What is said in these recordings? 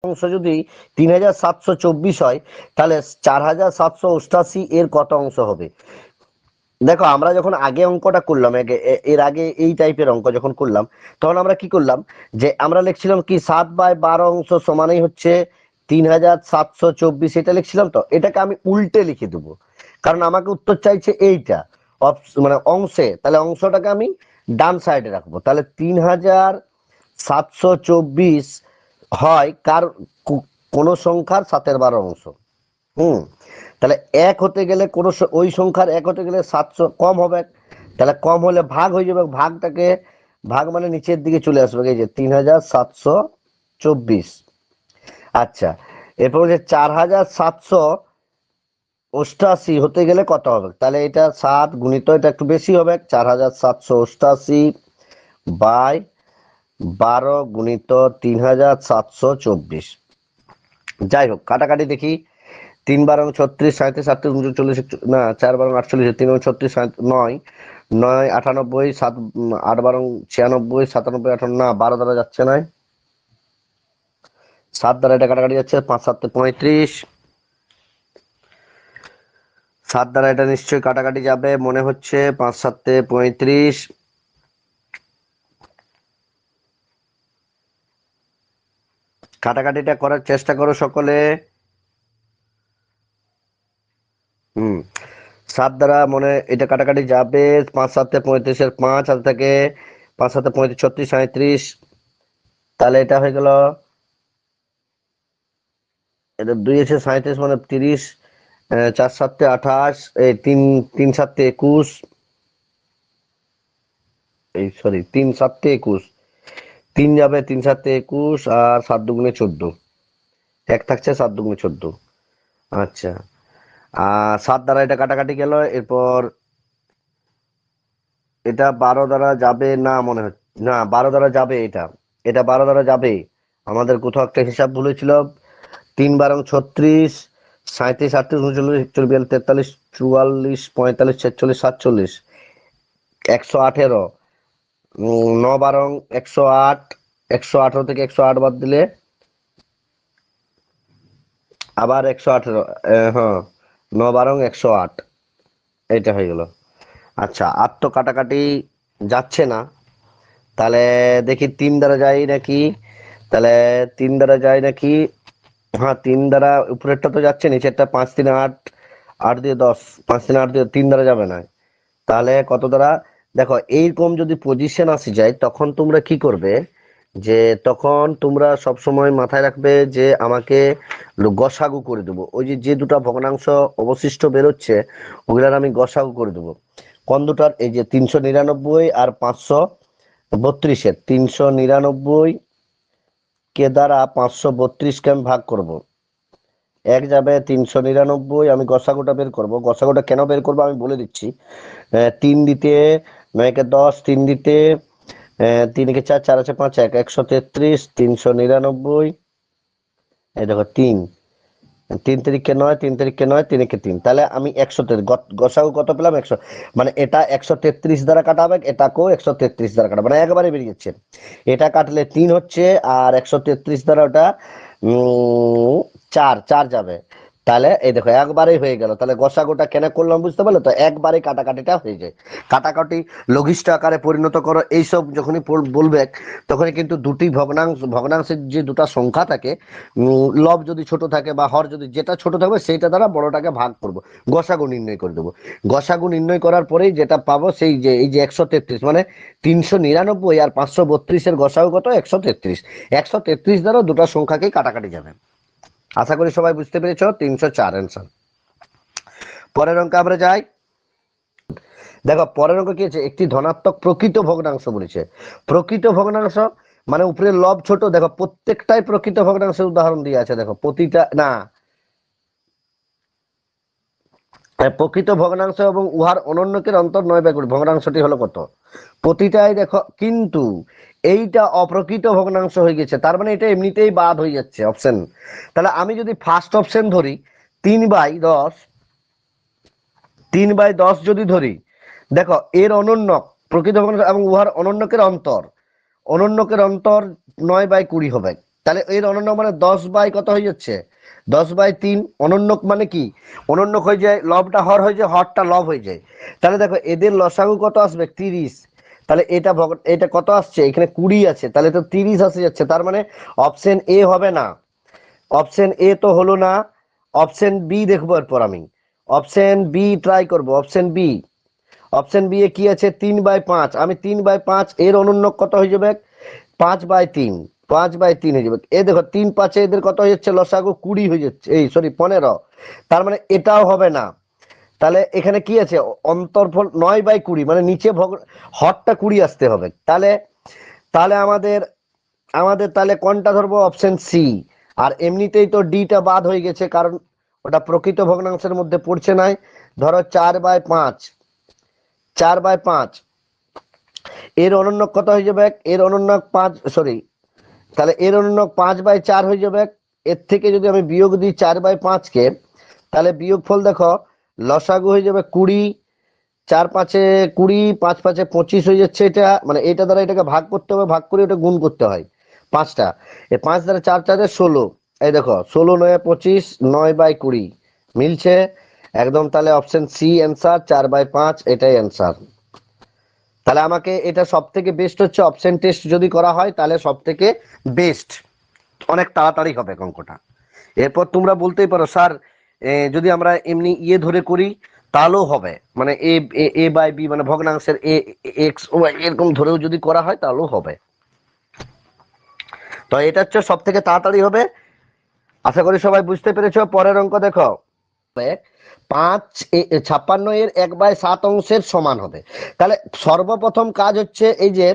অংশ যদি 3724 হয় তাহলে 4788 এর কত অংশ হবে? দেখো আমরা যখন আগে অঙ্কটা করলাম, এর আগে এই টাইপের অঙ্ক যখন করলাম, তখন আমরা কি করলাম, যে আমরা লিখছিলাম কি 7/12 অংশ সমানই হচ্ছে 3724, এটা লিখছিলাম। তো এটাকে আমি উল্টে লিখে দেবো, কারণ আমাকে উত্তর চাইছে এইটা মানে অংশে, তাহলে অংশটাকে আমি ডান সাইডে রাখবো। তাহলে 3724 হয় কার, কোন সংখ্যার 7/12 অংশ। তাহলে এক হতে গেলে কোনো ওই সংখ্যার এক হতে গেলে 700 কম হবে, তাহলে কম হলে ভাগ হয়ে যাবে, ভাগটাকে ভাগ মানে নিচের দিকে চলে আসবে, এই যে 3724। আচ্ছা, এরপর যে 4788 হতে গেলে কত হবে, তাহলে এটা 7 গুণিত এটা একটু বেশি হবে, 4788 বাই 12 গুণিত 3724। যাই হোক, কাটাকাটি দেখি। 3 × 36, 37, 38, 39, না 4 × 48, 3 × 36, 9, 9 98, 7 8 × 96, 97, 58, না 12 দ্বারা যাচ্ছে না, 7 দ্বারা এটা কাটাকাটি যাচ্ছে, 5 7 35, 7 দ্বারা এটা নিশ্চয়ই কাটাকাটি যাবে মনে হচ্ছে, 5 7 35। কাটাকাটিটা করার চেষ্টা করো সকলে। 7 দ্বারা মনে এটা কাটাকাটি যাবে, 5 7 35 এর 5 হাতে থাকে, 5 7 35, 36, 37, তাহলে এটা হয়ে গেল, এটা 2 এসে 37 মানে 30, 4 7 28, এই 3 3 7 21, এই সরি 3 7 21, 3 যাবে, 3 7 21 আর 7 দুগুণে 14, এক থাকছে 7 দুগুণে 14। আচ্ছা, আর 7 দ্বারা এটা কাটাকাটি গেল, এরপর এটা 12 দ্বারা যাবে না মনে হচ্ছে, না 12 দ্বারা যাবে, এটা 12 দ্বারা যাবে, আমাদের কোথাও একটা হিসাব ভুল হয়েছিল। 3 12 36, 37 38 39 41 43 44 45 46 47, 118, 9 12 108, 118 থেকে 108 বাদ দিলে আবার 118, হ্যাঁ 9 12 108, এটা হয়ে গেল। আচ্ছা, আর তো কাটাকাটি যাচ্ছে না, তাহলে দেখি 3 দ্বারা যায় নাকি, তাহলে 3 দ্বারা যায় নাকি, হ্যাঁ 3 দ্বারা উপরেরটা তো যাচ্ছে, নিচেরটা 5 3 8, 8 দিয়ে 10, 5 3 8 দিয়ে 3 দ্বারা যাবে না, তাহলে কত দ্বারা? দেখো এইরকম যদি পজিশন আসে যায়, তখন তোমরা কি করবে, যে তখন তোমরা সব সময় মাথায় রাখবে যে আমাকে গসাগু করে দেবো, ওই যে যে দুটা ভগ্নাংশ অবশিষ্ট বেরোচ্ছে ওগুলার আমি গসাগু করে দেবো। কোন দুটার? এই যে 399 আর 532, 399 কে দ্বারা 532 কে আমি ভাগ করব, এক যাবে 399, আমি গসাগুটা বের করব। গসাগুটা কেন বের করবো আমি বলে দিচ্ছি। 3 দিতে 9 কে 10, 3 দিতে 3 কে 4, 4 আছে 5, 133, 399, এই দেখো 3, 3 তারিখে 9, 3 তারিখে 9, 3 কে 3, তাহলে আমি 133, গসাগু কত পেলাম? 100, মানে এটা 133 দ্বারা কাটা হবে, এটাকেও 133 দ্বারা কাটা, মানে একবারে বেরিয়ে যাচ্ছে। এটা কাটলে 3 হচ্ছে, আর 133 দ্বারা ওটা 4 4 যাবে, তাহলে এই দেখো একবারেই হয়ে গেল। তাহলে গসাগুটা কেন করলাম বুঝতে পারলে তো, একবারে কাটাকাটিটা হয়ে যায়। কাটাকাটি লঘিষ্ঠ আকারে পরিণত করো, এইসব যখনই বলবে তখনই কিন্তু দুটি ভগ্নাংশের যে দুটা সংখ্যা থাকে, লব যদি ছোট থাকে বা হর যদি যেটা ছোট থাকবে সেইটা দ্বারা বড়টাকে ভাগ করব, গসাগু নির্ণয় করে দেবো। গসাগু নির্ণয় করার পরেই যেটা পাবো সেই যে এই যে 133, মানে 399 আর 532 গসাগু কত? 133। 133 দ্বারা দুটো সংখ্যাকেই কাটাকাটি যাবে। আশা করি সবাই বুঝতে পেরেছ। 304 অ্যান্সার। পরের অঙ্কে আমরা যাই। দেখো পরের অঙ্ক কি আছে, একটি ধনাত্মক প্রকৃত ভগ্নাংশ বলেছে। প্রকৃত ভগ্নাংশ মানে উপরে লব ছোট, দেখো প্রত্যেকটাই প্রকৃত ভগ্নাংশের উদাহরণ দিয়ে আছে, দেখো প্রতিটা না, প্রকৃত ভগ্নাংশ এবং উহার অনন্যকের অন্তর 9/20, ভগ্নাংশটি হলো কত? প্রতিটাই দেখো, কিন্তু এইটা অপ্রকৃত ভগ্নাংশ হয়ে গেছে, তার মানে এটা এমনিতেই বাদ হয়ে যাচ্ছে অপশন। তাহলে আমি যদি ফার্স্ট অপশন ধরি 3/10, 3/10 যদি ধরি, দেখো এর অনন্য প্রকৃত ভগ্নাংশ এবং উহার অনন্যকের অন্তর, অনন্যকের অন্তর 9/20 হবে, তাহলে এর অনন্য মানে 10 বাই কত হয়ে যাচ্ছে, 10/3। অনন্যক মানে কি, অনন্যক হয়ে যায় লবটা হর হয়ে যায়, হরটা লব হয়ে যায়। তাহলে দেখো এদের লসাগু কত আসবে 30। তাহলে এটা কত আসছে, এখানে 20 আছে, তাহলে তো 30 আসে যাচ্ছে। তার মানে অপশন এ হবে না, অপশন এ তো হলো না, অপশন বি দেখবো এরপর আমি, অপশন বি ট্রাই করব। Option B, option B A কি আছে 3/5, আমি 3/5 এর অনন্য কত হয়ে যাবে 5/3, 5/3 হয়ে যাবে। এ দেখো 3 5 এদের কত হয়ে যাচ্ছে লসাগু 20 হয়ে যাচ্ছে, এই সরি 15। তার মানে এটাও হবে না। তাহলে এখানে কি আছে অন্তর্ফল 9/20, মানে নিচে হরটা 20 আসতে হবে। তাহলে তাহলে আমাদের আমাদের তাহলে কোনটা ধরবো, অপশন সি। আর এমনিতেই তো ডিটা বাদ হয়ে গেছে, কারণ ওটা প্রকৃত ভগ্নাংশের মধ্যে পড়ছে নাই। ধরো 4/5, 4/5 এর অনন্য কত হয়ে যাবে, এর অনন্য 5, সরি, তাহলে এর অনন্য 5/4 হয়ে যাবে। এর থেকে যদি আমি বিয়োগ দিই 4/5 কে, তাহলে বিয়োগ ফল দেখো লসাগু হয়ে যাবে 20, 4 5 20, 5 5 25 হয়ে যাচ্ছে। এটা মানে এটা দ্বারা এটাকে ভাগ করতে হবে, ভাগ করে ওটা গুণ করতে হয় পাঁচটা। এই 5 দ্বারা 4 4 16, এই দেখো 16 9 25, 9/20 মিলছে একদম। তাহলে অপশন সি অ্যান্সার, 4/5 এটাই অ্যান্সার। তাহলে আমাকে এটা সব থেকে বেস্ট হচ্ছে অপশন টেস্ট যদি করা হয়, তাহলে সব থেকে বেস্ট, অনেক তাড়াতাড়ি হবে অঙ্কটা। এরপর তোমরা বলতেই পারো স্যার যদি আমরা এমনি ধরে করি তাহলেও হবে, মানে এ এ বাই বি মানে ভগ্নাংশের এ এক্স ওয়াই এরকম ধরেও যদি করা হয় তাহলেও হবে। তো এটা হচ্ছে সব থেকে তাড়াতাড়ি হবে। আশা করি সবাই বুঝতে পেরেছো। পরের অঙ্ক দেখো, 56 এর 1/7 অংশের সমান হবে। তাহলে সর্বপ্রথম কাজ হচ্ছে এই যে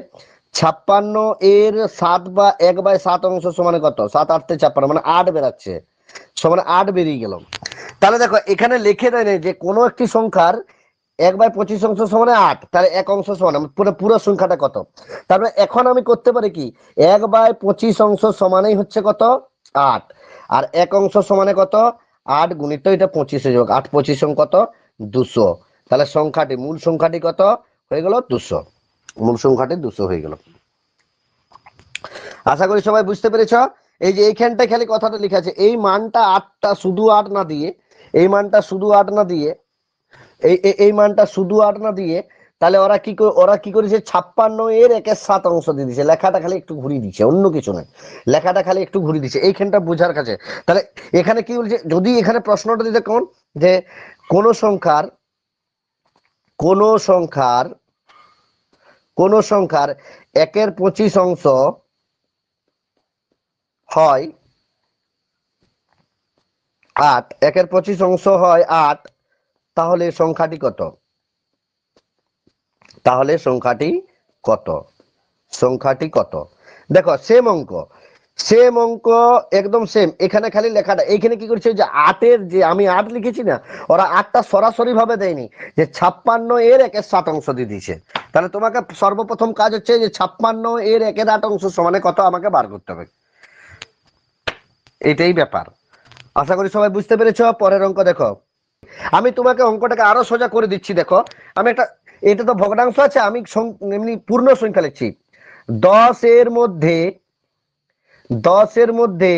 56 এর 7 বা 1/7 অংশ সমান কত, 7 8 56 মানে 8 বেরাচ্ছে, সমান 8 বেরিয়ে গেল। তাহলে দেখো এখানে লিখে দেয় যে কোনো একটি সংখ্যার 1/25 অংশ সমান 8, তাহলে এক অংশ সমান পুরো পুরো সংখ্যাটা কত। তারপরে এখন আমি করতে পারি কি 1/25 অংশ সমানই হচ্ছে কত 8, আর এক অংশ সমানে কত 8 গুণিত এটা 25 হয়ে যাবে, 8 25 কত 200। তাহলে সংখ্যাটি মূল সংখ্যাটি কত হয়ে গেল 200, মূল সংখ্যাটি 200 হয়ে গেল। আশা করি সবাই বুঝতে পেরেছ। এই যে এইখানটায় খালি কথাটা লেখা আছে, এই মানটা 8টা শুধু 8 না দিয়ে, এই মানটা শুধু 8 না দিয়ে, এই মানটা শুধু 8 না দিয়ে, তাহলে ওরা কি করেছে 56 এর 1/7 অংশ দিয়ে দিয়েছে। লেখাটা খালি একটু ঘুরিয়ে দিচ্ছে, অন্য কিছু নয়, লেখাটা খালি একটু ঘুরিয়ে দিচ্ছে এইখানটা বোঝার কাছে। তাহলে এখানে কি বলছে, যদি এখানে প্রশ্নটা দিতে কোন যে কোন সংখ্যার কোন সংখ্যার কোন সংখ্যার 1/25 অংশ হয় 8, 1/25 অংশ হয় 8, তাহলে সংখ্যাটি কত, তাহলে সংখ্যাটি কত, সংখ্যাটি কত। দেখো সেম অঙ্ক, সেম অঙ্ক একদম সেম। এখানে খালি লেখাটা এইখানে কি করছে যে 8 এর যে আমি 8 লিখেছি না, ওরা 8টা সরাসরি ভাবে দেয়নি, যে 56 এর 1/7 অংশ দিয়ে দিয়েছে। তাহলে তোমাকে সর্বপ্রথম কাজ হচ্ছে যে 56 এর 1/8 অংশ সমানে কত আমাকে বার করতে হবে, এটাই ব্যাপার। আশা করি সবাই বুঝতে পেরেছো। পরের অঙ্ক দেখো, আমি তোমাকে অঙ্কটাকে আরো সোজা করে দিচ্ছি। দেখো আমি এটা তো ভগ্নাংশ আছে, আমি এমনি পূর্ণ সংখ্যা লিখছি। 10 এর মধ্যে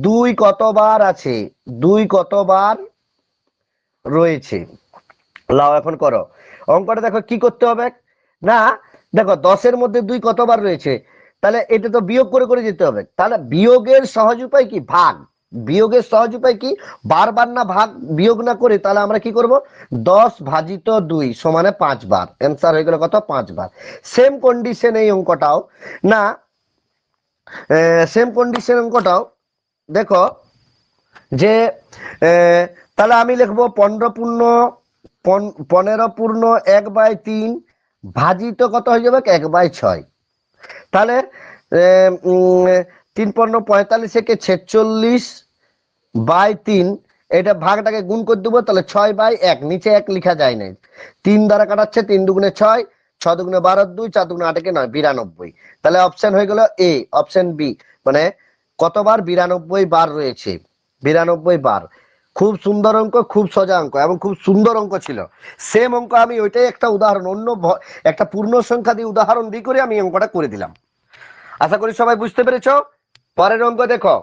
2 কতবার আছে, 2 কতবার রয়েছে। লাও এখন করো অঙ্কটা। দেখো কি করতে হবে না, দেখো 10 এর মধ্যে 2 কতবার রয়েছে, তাহলে এটা তো বিয়োগ করে করে যেতে হবে। তাহলে বিয়োগের সহজ উপায় কি ভাগ, বিয়োগের সহজ উপায় কি বারবার না ভাগ বিয়োগ না করে, তাহলে আমরা কি করব 10/2 সমানে 5 বার, অ্যান্সার হয়ে গেল কত 5 বার। সেম কন্ডিশন এই অঙ্কটাও না, সেম কন্ডিশন অঙ্কটাও দেখো যে তাহলে আমি লিখবো 15 পূর্ণ ভাজিত কত হয়ে যাবে 1/6। তাহলে 3 × 5 = 46/3, এটা ভাগটাকে গুণ করে দেবো, তাহলে 6/1, নিচে 1 লেখা যায় না, 3 দ্বারা কাটাচ্ছে, 3 দুগুণে 6, 6 দুগুণে 12, 2 4 দুগুণে 8 9, 92। তাহলে অপশন হয়ে গেল এ, অপশন বি, মানে কতবার 92 বার রয়েছে, 92 বার। খুব সুন্দর অঙ্ক, খুব সোজা অঙ্ক এবং খুব সুন্দর অঙ্ক ছিল। সেম অঙ্ক আমি ওইটাই একটা উদাহরণ, অন্য একটা পূর্ণ সংখ্যা দিয়ে উদাহরণ দিয়ে করে আমি অঙ্কটা করে দিলাম। আশা করি সবাই বুঝতে পেরেছো। পরের অঙ্ক দেখো,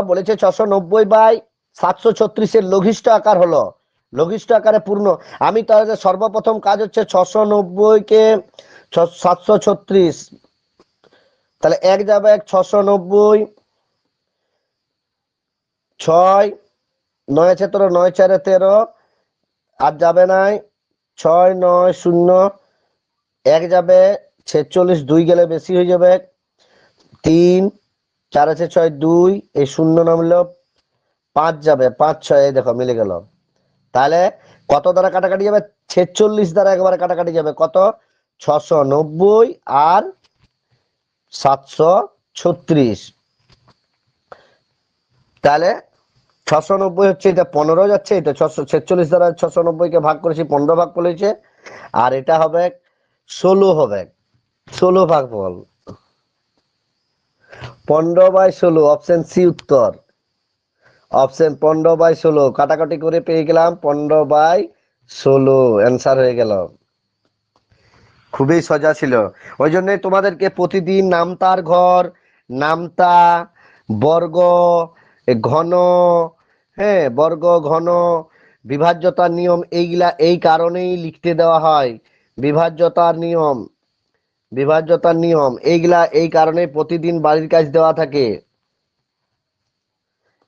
বলেছে 690/736 লঘিষ্ঠ আকার হলো, লঘিষ্ঠ আকারে পূর্ণ। আমি তাহলে সর্বপ্রথম কাজ হচ্ছে 690 কে 736, তাহলে 1 যাবে 690, 6 9 আছে 9 4 13, আর যাবে নাই 6 9 0, 1 যাবে 46, 2 গেলে বেশি হয়ে যাবে 3, 4 আছে 6 2, এই 0 নামলো 5 যাবে 5 6, এই দেখো মিলে গেল। তাহলে কত দ্বারা কাটাকাটি যাবে? 46 দ্বারা একবারে কাটাকাটি যাবে। কত? 690 আর 736। তাহলে 690 হচ্ছে, এটা 15 যাচ্ছে, এটা 646 দ্বারা 690 কে ভাগ করেছি, 15 ভাগ করেছে, আর এটা হবে 16 হবে, 16 ভাগ ফল, 15/16, অপশন সি উত্তর। অপশন 15/16 কাটাকাটি করে পেয়ে গেলাম 15/16, অ্যান্সার হয়ে গেল। খুবই সোজা ছিল। ওই জন্যই তোমাদেরকে প্রতিদিন নামতার ঘর, নামতা, বর্গ, ঘন, হ্যাঁ বর্গ, ঘন, বিভাজ্যতার নিয়ম, এইগুলা এই কারণেই লিখতে দেওয়া হয়। বিভাজ্যতার নিয়ম, বিভাজ্যতার নিয়ম এইগুলা এই কারণে প্রতিদিন বাড়ির কাজ দেওয়া থাকে।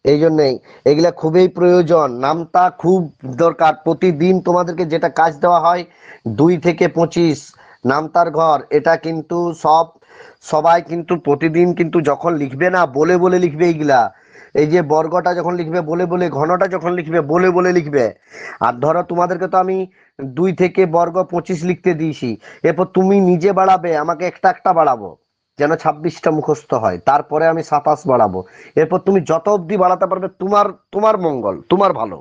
এই জন্যই এগুলা খুবই প্রয়োজন, নামতা খুব দরকার। প্রতিদিন তোমাদেরকে যেটা কাজ দেওয়া হয় 2 থেকে 25 নামতার ঘর, এটা কিন্তু সবাই কিন্তু প্রতিদিন কিন্তু যখন লিখবে না, বলে বলে লিখবে এইগুলা। এই যে বর্গটা যখন লিখবে বলে বলে, ঘনটা যখন লিখবে বলে বলে লিখবে। আর ধরো তোমাদেরকে তো আমি 2 থেকে বর্গ 25 লিখতে দিয়েছি, এরপর তুমি নিজে বাড়াবে, আমাকে একটা একটা বাড়াবো যেন 26টা মুখস্থ হয়, তারপরে আমি 27 বাড়াবো। এরপর তুমি যত অবধি বাড়াতে পারবে, তোমার তোমার মঙ্গল, তোমার ভালো।